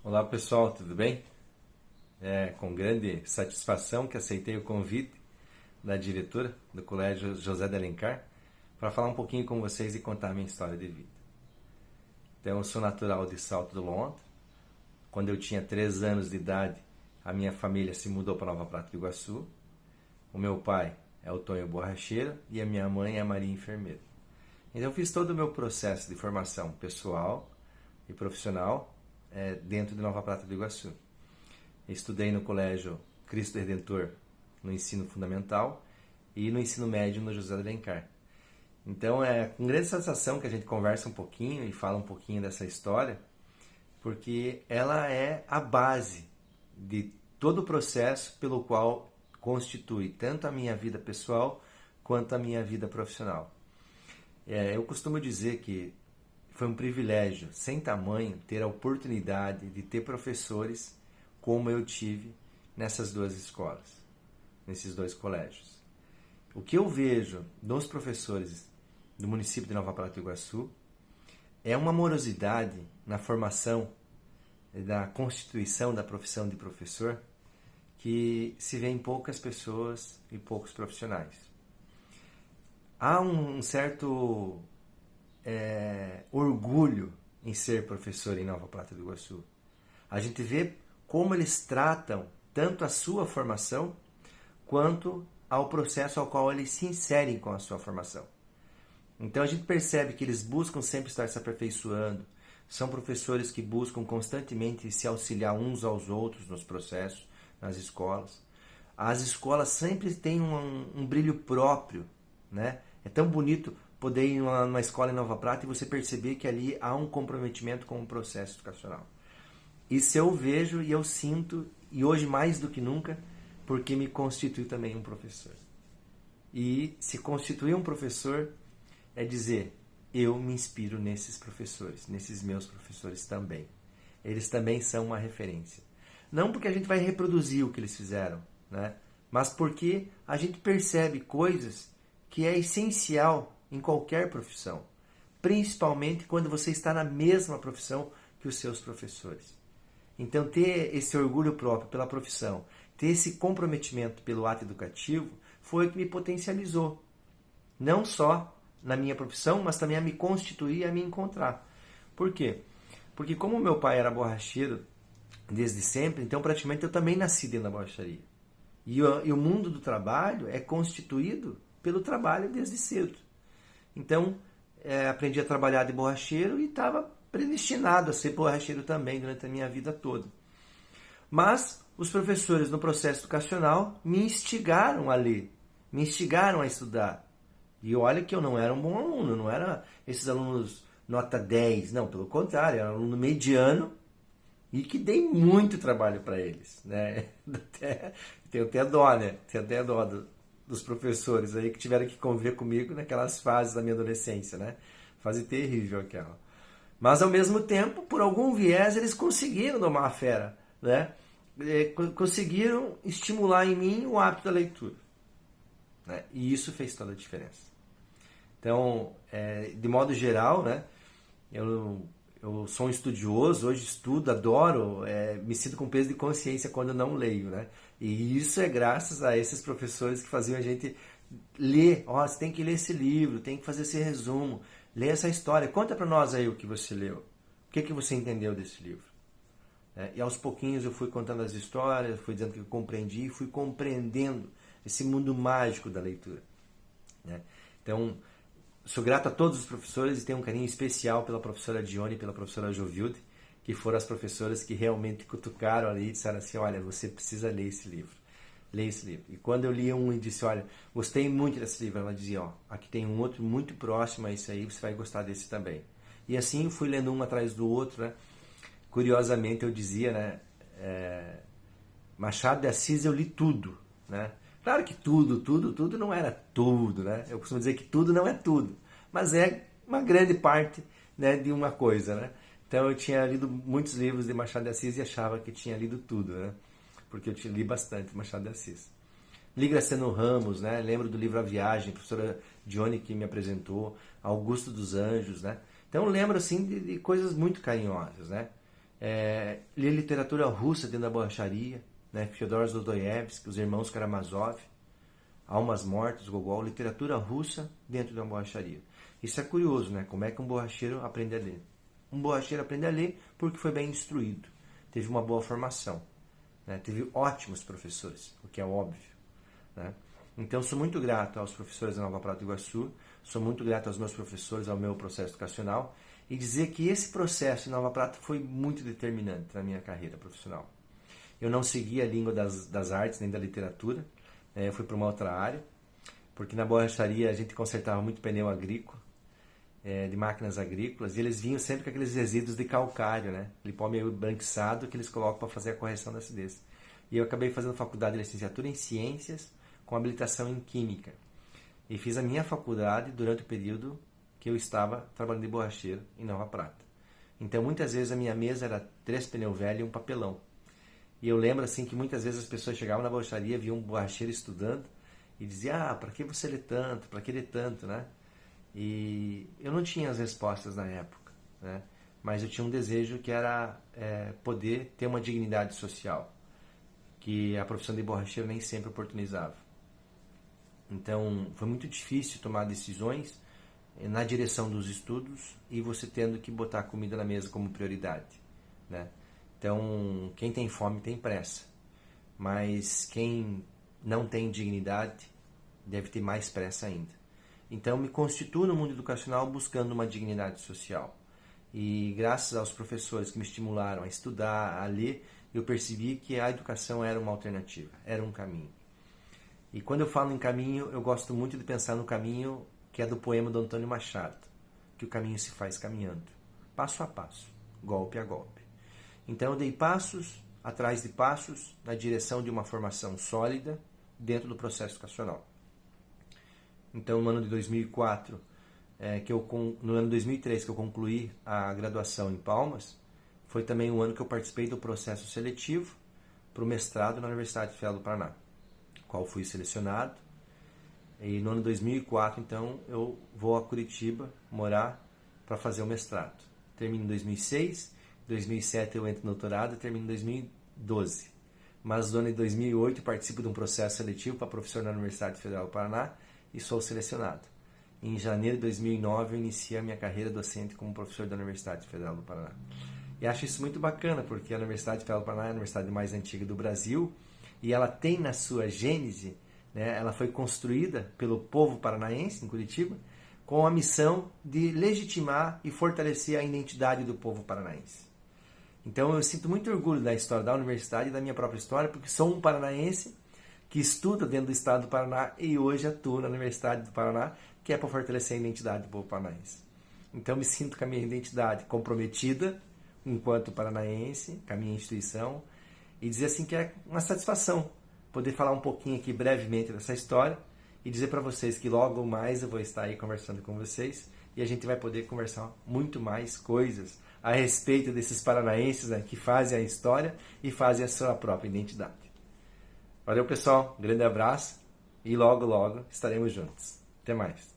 Olá pessoal, tudo bem? É com grande satisfação que aceitei o convite da diretora do Colégio José de Alencar para falar um pouquinho com vocês e contar a minha história de vida. Então, eu sou natural de Salto do Lontra. Quando eu tinha 3 anos de idade, a minha família se mudou para Nova Prata do Iguaçu. O meu pai é o Tonho Borracheiro e a minha mãe é a Maria Enfermeira. Então, eu fiz todo o meu processo de formação pessoal e profissional dentro de Nova Prata do Iguaçu. Estudei no Colégio Cristo Redentor no ensino fundamental e no ensino médio no José de Alencar. Então é com grande satisfação que a gente conversa um pouquinho e fala um pouquinho dessa história, porque ela é a base de todo o processo pelo qual constitui tanto a minha vida pessoal quanto a minha vida profissional. Eu costumo dizer que foi um privilégio sem tamanho ter a oportunidade de ter professores como eu tive nessas duas escolas, nesses dois colégios. O que eu vejo dos professores do município de Nova Prata do Iguaçu é uma morosidade na formação da constituição da profissão de professor que se vê em poucas pessoas e poucos profissionais. Há um certo orgulho em ser professor em Nova Prata do Iguaçu. A gente vê como eles tratam tanto a sua formação quanto ao processo ao qual eles se inserem com a sua formação. Então a gente percebe que eles buscam sempre estar se aperfeiçoando, são professores que buscam constantemente se auxiliar uns aos outros nos processos, nas escolas. As escolas sempre têm um brilho próprio, né? É tão bonito poder ir numa escola em Nova Prata e você perceber que ali há um comprometimento com o processo educacional. Isso eu vejo e eu sinto, e hoje mais do que nunca, porque me constitui também um professor. E se constituir um professor é dizer, eu me inspiro nesses professores, nesses meus professores também. Eles também são uma referência. Não porque a gente vai reproduzir o que eles fizeram, né? Mas porque a gente percebe coisas que é essencial em qualquer profissão, principalmente quando você está na mesma profissão que os seus professores. Então, ter esse orgulho próprio pela profissão, ter esse comprometimento pelo ato educativo, foi o que me potencializou. Não só na minha profissão, mas também a me constituir e a me encontrar. Por quê? Porque como meu pai era borracheiro desde sempre, então praticamente eu também nasci dentro da borracharia. E o mundo do trabalho é constituído pelo trabalho desde cedo. Então, aprendi a trabalhar de borracheiro e estava predestinado a ser borracheiro também durante a minha vida toda. Mas os professores no processo educacional me instigaram a ler, me instigaram a estudar. E olha que eu não era um bom aluno, não era esses alunos nota 10, não, pelo contrário, era um aluno mediano e que dei muito trabalho para eles, né? Tenho até dó, né? Tenho até dó dos professores aí que tiveram que conviver comigo naquelas fases da minha adolescência, né? Fase terrível aquela. Mas, ao mesmo tempo, por algum viés, eles conseguiram domar a fera, né? Conseguiram estimular em mim o hábito da leitura, né? E isso fez toda a diferença. Então, de modo geral, né? Eu sou um estudioso, hoje estudo, adoro, me sinto com peso de consciência quando eu não leio, né? E isso é graças a esses professores que faziam a gente ler. Você tem que ler esse livro, tem que fazer esse resumo, ler essa história. Conta para nós aí o que você leu. O que você entendeu desse livro? E aos pouquinhos eu fui contando as histórias, fui dizendo que eu compreendi, fui compreendendo esse mundo mágico da leitura, né? Então, sou grato a todos os professores e tenho um carinho especial pela professora Dione e pela professora Jovilde, que foram as professoras que realmente cutucaram ali e disseram assim, olha, você precisa ler esse livro. Leia esse livro. E quando eu li um e disse, olha, gostei muito desse livro, ela dizia, aqui tem um outro muito próximo a esse aí, você vai gostar desse também. E assim eu fui lendo um atrás do outro, né? Curiosamente eu dizia, né? Machado de Assis eu li tudo, né? Claro que tudo não era tudo, né? Eu costumo dizer que tudo não é tudo, mas é uma grande parte, né, de uma coisa, né? Então eu tinha lido muitos livros de Machado de Assis e achava que tinha lido tudo, né? Porque eu li bastante Machado de Assis. Li Graciliano Ramos, né? Lembro do livro A Viagem, a professora Dione que me apresentou, Augusto dos Anjos, né? Então eu lembro assim de coisas muito carinhosas, né? Ler literatura russa dentro da borracharia, né? Fyodor Dostoiévski, os irmãos Karamazov, Almas Mortas, Gogol, literatura russa dentro da borracharia. Isso é curioso, né? Como é que um borracheiro aprende a ler? Um borracheiro aprende a ler porque foi bem instruído, teve uma boa formação, né? Teve ótimos professores, o que é óbvio, né? Então, sou muito grato aos professores da Nova Prata do Iguaçu, sou muito grato aos meus professores, ao meu processo educacional, e dizer que esse processo em Nova Prata foi muito determinante na minha carreira profissional. Eu não segui a língua das artes nem da literatura, eu fui para uma outra área, porque na borracharia a gente consertava muito pneu agrícola, de máquinas agrícolas, e eles vinham sempre com aqueles resíduos de calcário, né? Aquele pó meio branquiçado que eles colocam para fazer a correção da acidez. E eu acabei fazendo faculdade de licenciatura em Ciências, com habilitação em Química. E fiz a minha faculdade durante o período que eu estava trabalhando de borracheiro em Nova Prata. Então, muitas vezes a minha mesa era 3 pneus velhos e um papelão. E eu lembro assim que muitas vezes as pessoas chegavam na borracharia, viam um borracheiro estudando e diziam: para que você lê tanto? Para que ler tanto, né? E eu não tinha as respostas na época, né? Mas eu tinha um desejo que era poder ter uma dignidade social, que a profissão de borracheiro nem sempre oportunizava. Então, foi muito difícil tomar decisões na direção dos estudos e você tendo que botar a comida na mesa como prioridade, né? Então, quem tem fome tem pressa, mas quem não tem dignidade deve ter mais pressa ainda. Então, me constituo no mundo educacional buscando uma dignidade social. E graças aos professores que me estimularam a estudar, a ler, eu percebi que a educação era uma alternativa, era um caminho. E quando eu falo em caminho, eu gosto muito de pensar no caminho que é do poema do Antônio Machado, que o caminho se faz caminhando, passo a passo, golpe a golpe. Então eu dei passos atrás de passos na direção de uma formação sólida dentro do processo educacional. Então no ano de 2004, no ano de 2003 que eu concluí a graduação em Palmas, foi também o ano que eu participei do processo seletivo para o mestrado na Universidade Federal do Paraná, qual fui selecionado. E no ano de 2004, então, eu vou a Curitiba morar para fazer o mestrado. Termino em 2006, em 2007 eu entro no doutorado e termino em 2012. Mas no ano de 2008 eu participo de um processo seletivo para professor na Universidade Federal do Paraná e sou selecionado. Em janeiro de 2009 eu inicio a minha carreira docente como professor da Universidade Federal do Paraná. E acho isso muito bacana, porque a Universidade Federal do Paraná é a universidade mais antiga do Brasil e ela tem na sua gênese, né, ela foi construída pelo povo paranaense, em Curitiba, com a missão de legitimar e fortalecer a identidade do povo paranaense. Então eu sinto muito orgulho da história da universidade e da minha própria história, porque sou um paranaense que estuda dentro do estado do Paraná e hoje atuo na Universidade do Paraná, que é para fortalecer a identidade do povo paranaense. Então me sinto com a minha identidade comprometida enquanto paranaense, com a minha instituição, e dizer assim que é uma satisfação poder falar um pouquinho aqui brevemente dessa história e dizer para vocês que logo mais eu vou estar aí conversando com vocês e a gente vai poder conversar muito mais coisas a respeito desses paranaenses, né, que fazem a história e fazem a sua própria identidade. Valeu, pessoal, um grande abraço e logo, logo estaremos juntos. Até mais.